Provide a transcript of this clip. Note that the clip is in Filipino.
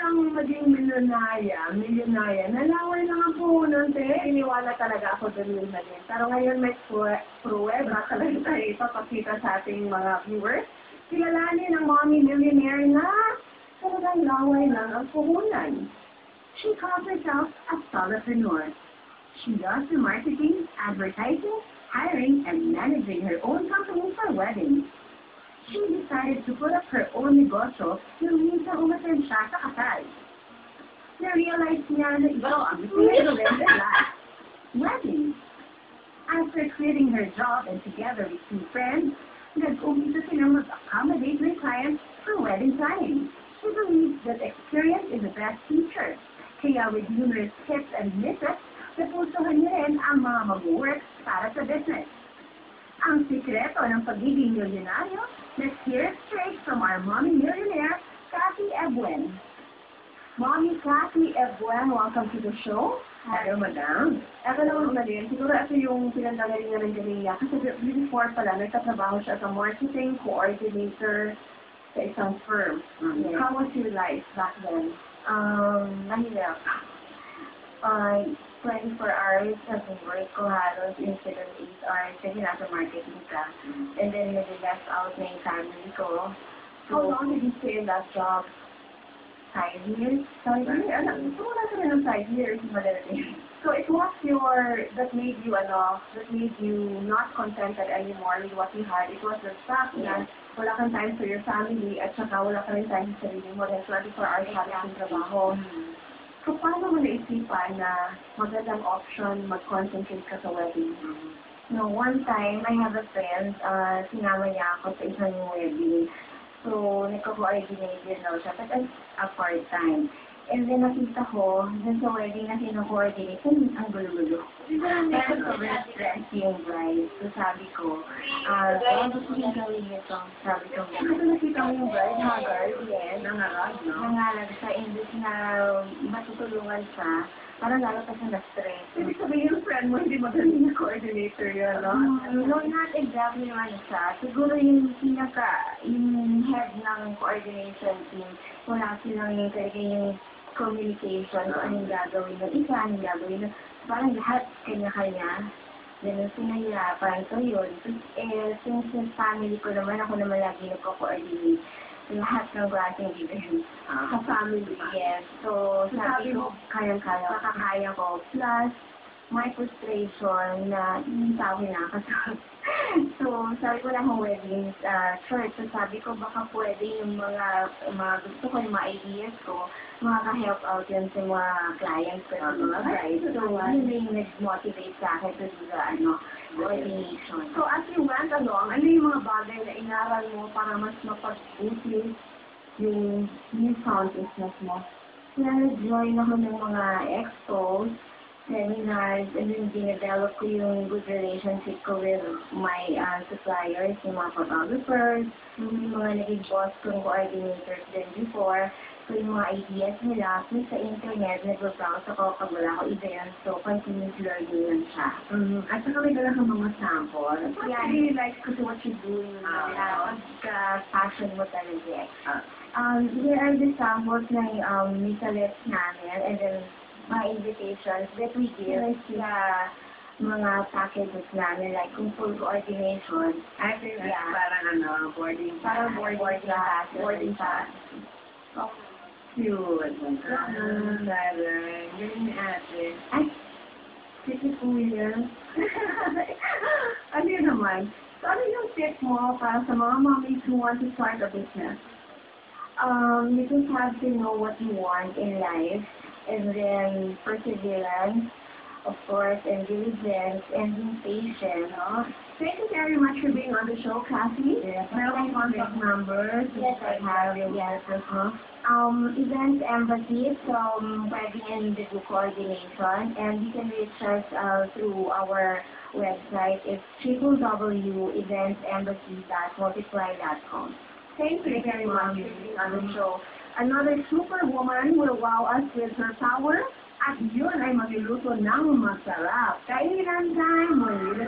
nang maging milyonarya, nalaway na ang puhunan, te. Iniwala talaga ako doon yung din. Pero ngayon may pruweba talaga tayo ipapakita sa ating mga viewers. Kilalanin ang mommy millionaire na talagang laway lang ang puhunan. She calls herself a solopreneur. She does the marketing, advertising, hiring, and managing her own company for weddings. She decided to put up her own negosyo nung minsan umattend siya sa kasal. Na-realize niya na ito ang gusto niya gawin sa life. Weddings. After quitting her job and together with two friends, nag-umpisa silang mag-accommodate their clients for wedding planning. She believes that experience is the best teacher. Kaya with numerous tips and misses, napusuhan niya rin ang mga mag-work para sa business. Ang sikreto ng pagiging milyonaryo, let's hear it straight from our mommy millionaire, Kathy Ebuen. Mommy Kathy Ebuen, welcome to the show. Hello, madam. Ito naman din, siguro ito yung pinandagaling na ng Galia. Kasi before pala, nagtatrabaho siya as a marketing coordinator sa isang firm. Yes. How was your life back then? Mahirap. 24 hours nag-work ko halos instead of 8 hours kasi nasa marketing ka. And then nag-left out na yung family ko. How long did you stay in that job? 5 years. Wala ka rin ng 5 years. Madali. So it was that made you not contented anymore with what you had. It was the fact na wala kang time for your family at saka wala ka rin time sa sarili mo dahil 24 hours halos yung trabaho. So, paano mo naisipan na magandang option mag-concentrate ka sa wedding? No, one time, I have a friend, sinama niya ako sa isang wedding. So, nagko-coordinate din daw siya, but as a part-time. And then, nakita ko, dun sa wedding na sino-coordinate, ang gulo-gulo. Parang sobrang stress yung bride. So, sabi ko, gusto kong gawin ito. Sabi ko, Kasi nakita mo yung bride, haggard, yes, nangarag, no? nangalag sa imbis na matutulungan siya, parang lalo pa siya na-stress. Ibig sabihin yung friend mo, hindi magaling na coordinator yun, no? No, not exactly naman siya. Siguro yung yung head ng coordination team, wala silang yung talaga yung communication, kung anong gagawin ng isa, anong gagawin ng parang lahat kanya-kanya. Then, sinahirapan. So, yun. Since yung family ko naman, ako naman lagi nagko-coordinate. Lahat ng klaseng events. Sa family. Yes. So, sabi ko, kayang-kaya. makakaya ko. Plus, my frustration na hindi sa akin nakasal. So, sabi ko lang akong wedding church. So, sabi ko, baka pwede yung mga gusto ko, yung mga ideas ko, makaka-help out yun sa mga clients ko, yung mga brides. So, yun yung nag-motivate sa akin to do the, coordination. So, as you went along, ano yung mga bagay na inaral mo para mas mapag-uti yung newfound business mo? Nag-join ako ng mga expos, seminars, and then dinevelop ko yung good relationship ko with my suppliers, yung mga photographers, yung mga naging boss kong coordinators din before. So, yung mga ideas nila, plus sa internet, nag-browse ako pag wala ko events, so continuous learning lang siya. At saka may dala kang mga sample. Yeah. I really like to what you do. Passion mo talaga. Here are the samples ng missalets namin, and then mga invitations that we give sa mga packages namin, like kung full coordination. I think that's parang boarding pass. Boarding pass. Oh, cute. Ganyan ate. Ay, sige po yun. Ano yun naman? So, ano yung tip mo para sa mga mommies who want to start a business? You just have to know what you want in life, and then perseverance, of course, and diligence, and being patient, no? Thank you very much for being on the show, Kathy. Yes. Meron contact numbers. Yes, I have. Yes. Event Embassy from Wedding and Indigo Coordination, and you can reach us through our website. It's www.eventsembassy.multiply.com. Thank you very much for being on the show. Another superwoman will wow us with her power at yun ay magluluto ng masarap. Kainan time, muli